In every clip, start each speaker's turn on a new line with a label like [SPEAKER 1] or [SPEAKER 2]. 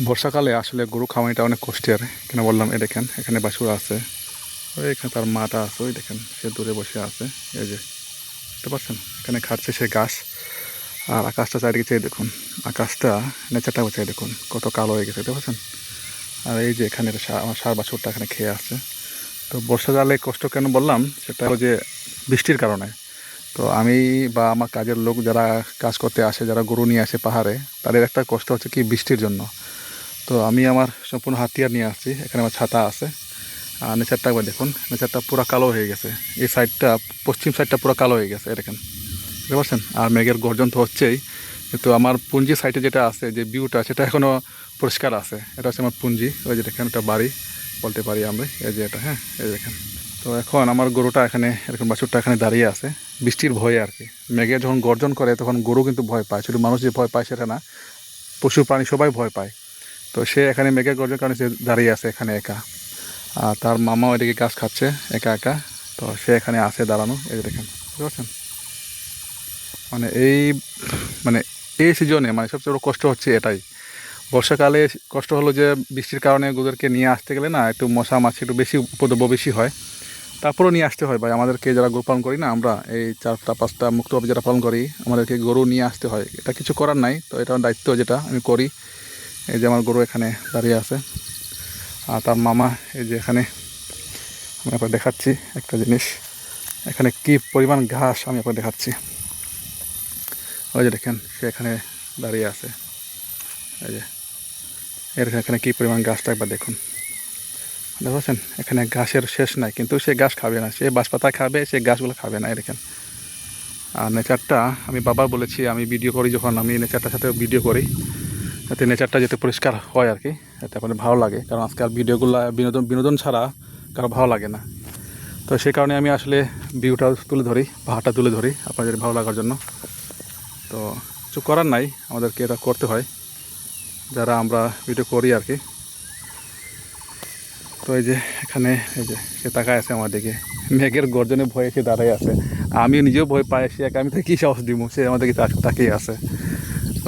[SPEAKER 1] বর্ষাকালে আসলে গরু খাওয়ানিটা অনেক কষ্টের। কেন বললাম, এই দেখেন এখানে বাছুর আছে, ওই এখানে তার মাটা আছে, ওই দেখেন সে দূরে বসে আছে। এই যে বুঝতে পারছেন, এখানে খাচ্ছে সে ঘাস। আর আকাশটা চারিদিকে চেয়ে দেখুন, আকাশটা নেচারটা চেয়ে দেখুন কত কালো হয়ে গেছে, দেখতে পাচ্ছেন। আর এই যে এখানে আমার ষাঁড় বাছুরটা এখানে খেয়ে আসছে। তো বর্ষাকালে কষ্ট কেন বললাম, সেটা হলো যে বৃষ্টির কারণে। তো আমি বা আমার কাজের লোক যারা কাজ করতে আসে, যারা গরু নিয়ে আসে পাহাড়ে, তাদের একটা কষ্ট হচ্ছে কি বৃষ্টির জন্য। তো আমি আমার সম্পূর্ণ হাতিয়ার নিয়ে আসছি, এখানে আমার ছাতা আছে। আর নেচারটা একবার দেখুন, নেচারটা পুরো কালো হয়ে গেছে। এই সাইডটা, পশ্চিম সাইডটা পুরো কালো হয়ে গেছে, দেখেন, বুঝতে পারছেন। আর মেঘের গর্জন তো হচ্ছেই, কিন্তু আমার পুঞ্জি সাইডে যেটা আছে, যে ভিউটা, সেটা এখনও পরিষ্কার আছে। এটা হচ্ছে আমার পুঞ্জি, ওই যে দেখেন, একটা বাড়ি বলতে পারি আমরা, এই যে এটা, হ্যাঁ, এই যে দেখেন। তো এখন আমার গরুটা এখানে, এরকম বাছুরটা এখানে দাঁড়িয়ে আছে বৃষ্টির ভয়ে আর কি। মেঘে যখন গর্জন করে তখন গরু কিন্তু ভয় পায়, শুধু মানুষ যে ভয় পায় সেটা না, পশু প্রাণী সবাই ভয় পায়। তো সে এখানে মেঘের গর্জনের কারণে সে দাঁড়িয়ে আছে এখানে একা। আর তার মামা ওইদিকে গাছ খাচ্ছে একা একা। তো সে এখানে আছে দাঁড়ানো, এই যে দেখেন, বুঝতে পারছেন। মানে মানে এই সিজনে মানে সবচেয়ে বড় কষ্ট হচ্ছে এটাই। বর্ষাকালে কষ্ট হলো যে বৃষ্টির কারণে গরুদেরকে নিয়ে আসতে গেলে না একটু মশা মাছি একটু বেশি উপদ্রব বেশি হয়। তারপরেও নিয়ে আসতে হয় ভাই, আমাদেরকে যারা গরু পালন করি না, আমরা এই 4টা 5টা মুক্তভাবে যারা পালন করি, আমাদেরকে গরু নিয়ে আসতে হয়। এটা কিছু করার নাই, তো এটা আমার দায়িত্ব, যেটা আমি করি। এই যে আমার গরু এখানে দাঁড়িয়ে আছে, আর তার মামা এই যে এখানে। আমি আপনার দেখাচ্ছি একটা জিনিস, এখানে কি পরিমাণ ঘাস আমি আপনার দেখাচ্ছি। ওই যে দেখেন সে এখানে দাঁড়িয়ে আছে, এই যে এখানে কী পরিমাণ ঘাসটা একবার দেখুন, দেখতে পাচ্ছেন। এখানে ঘাসের শেষ নাই, কিন্তু সে ঘাস খাবে না, সে বাঁশপাতা খাবে, সে ঘাসগুলো খাবে না, এই দেখেন। আর নেচারটা আমি বাবার বলেছি, আমি ভিডিও করি যখন, আমি নেচারটার সাথে ভিডিও করি, যাতে নেচারটা যাতে পরিষ্কার হয় আর কি, যাতে আপনাদের ভালো লাগে। কারণ আজকাল ভিডিওগুলো বিনোদন বিনোদন ছাড়া কারো ভালো লাগে না। তো সেই কারণে আমি আসলে ভিউটা তুলে ধরি, পাহাড়টা তুলে ধরি আপনাদের ভালো লাগার জন্য। তো কিছু করার নাই, আমাদেরকে এটা করতে হয় যারা আমরা ভিডিও করি আর কি। তো এই যে এখানে, এই যে সে তাকায় আছে আমার দিকে, মেঘের গর্জনে ভয়ে সে দাঁড়ায় আছে। আমি নিজেও ভয় পাই, সে আমি তো কী সাহস দিব, সে আমাদেরকে তাকিয়ে আছে।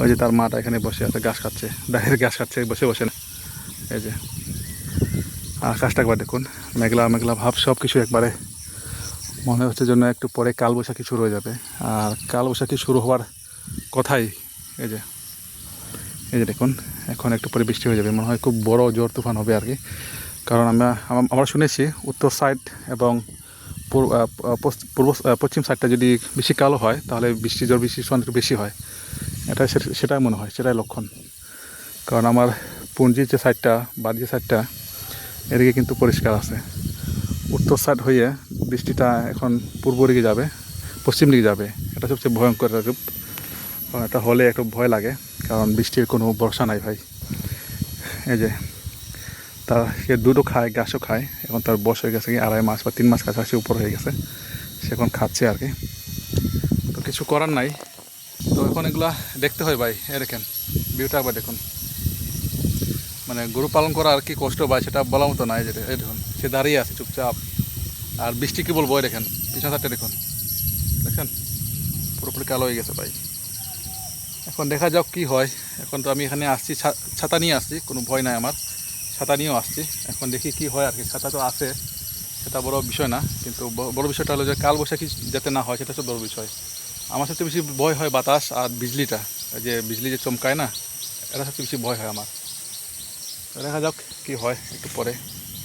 [SPEAKER 1] ওই যে তার মাটা এখানে বসে আছে, ঘাস খাচ্ছে, ডাইরেক্ট ঘাস খাচ্ছে বসে বসে না। এই যে আকাশটা একবার দেখুন, মেঘলা মেঘলা ভাব, সব কিছু একবারে মনে হচ্ছে যেন একটু পরে কালবৈশাখী শুরু হয়ে যাবে। আর কালবৈশাখী শুরু হওয়ার কথাই। এই যে, এই যে দেখুন, এখন একটু পরে বৃষ্টি হয়ে যাবে, মনে হয় খুব বড় ঝড় তুফান হবে আর কি। কারণ আমরা শুনেছি উত্তর সাইড এবং পশ্চিম সাইডটা যদি বেশি কালো হয়, তাহলে ঝড় বৃষ্টির একটু বেশি হয়। সেটাই মনে হয়, সেটাই লক্ষণ। কারণ আমার পুঞ্জির যে সাইডটা, বাড়ির যে সাইডটা, এদিকে কিন্তু পরিষ্কার আছে। উত্তর সাইড হয়ে বৃষ্টিটা এখন পূর্ব দিকে যাবে, পশ্চিম দিকে যাবে। এটা সবচেয়ে ভয়ঙ্কর রূপ। এটা হলে একটু ভয় লাগে, কারণ বৃষ্টির কোনো ভরসা নাই ভাই। এই যে সে দুধও খায়, ঘাসও খায়। এখন তার বয়স হয়ে গেছে কি 2.5 মাস বা 3 মাস কাছাকাছি উপর হয়ে গেছে, সে এখন খাচ্ছে আর কি। তো কিছু করার নাই। তো এখন এগুলা দেখতে হয় ভাই। দেখেন ভিউটা একবার দেখুন, মানে গরু পালন করা আর কি কষ্ট ভাই, সেটা বলার মতো নাই। যেটা এই দেখুন, সে দাঁড়িয়ে আছে চুপচাপ। আর বৃষ্টি কী বলবো, দেখেন পিছন সাইডটা দেখুন, দেখেন পুরোপুরি কালো হয়ে গেছে ভাই। এখন দেখা যাক কী হয়। এখন তো আমি এখানে আসছি, ছাতা নিয়ে আসছি, কোনো ভয় নাই আমার, ছাতা নিয়েও আসছি। এখন দেখি কি হয় আর কি। ছাতা তো আছে, সেটা বড় বিষয় না, কিন্তু বড় বিষয়টা হলো যে কালবৈশাখী যাতে না হয়, সেটা হচ্ছে বড় বিষয়। আমার সবচেয়ে বেশি ভয় হয় বাতাস আর বিজলিটা, যে বিজলি যে চমকায় না, এটা সবচেয়ে বেশি ভয় হয় আমার। দেখা যাক কী হয় একটু পরে।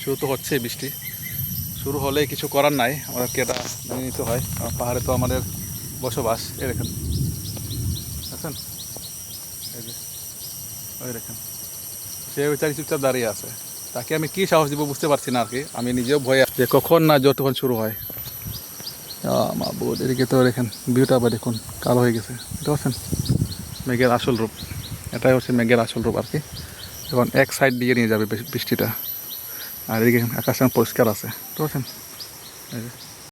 [SPEAKER 1] শুরু তো হচ্ছে বৃষ্টি, শুরু হলেই কিছু করার নাই, আমাদেরকে এটা মেনে নিতে হয়। পাহাড়ে তো আমাদের বসবাস। এই দেখেন, দেখেন, এই যে ওই দেখেন, সে ওইটাই চুপচাপ দাঁড়িয়ে আছে। তাকে আমি কী সাহস দিব বুঝতে পারছি না আর কি। আমি নিজেও ভয়ে যে কখন না ঝড় তুফান শুরু হয়। মাহবুব, এদিকে তো দেখেন ভিউটা আবার দেখুন, কালো হয়ে গেছে, বুঝতে পারছেন। মেঘের আসল রূপ, এটাই হচ্ছে মেঘের আসল রূপ আর কি। এখন এক সাইড দিয়ে নিয়ে যাবে বৃষ্টিটা। আর এদিকে আকাশটা পরিষ্কার আছে, বুঝতে পারছেন। এই যে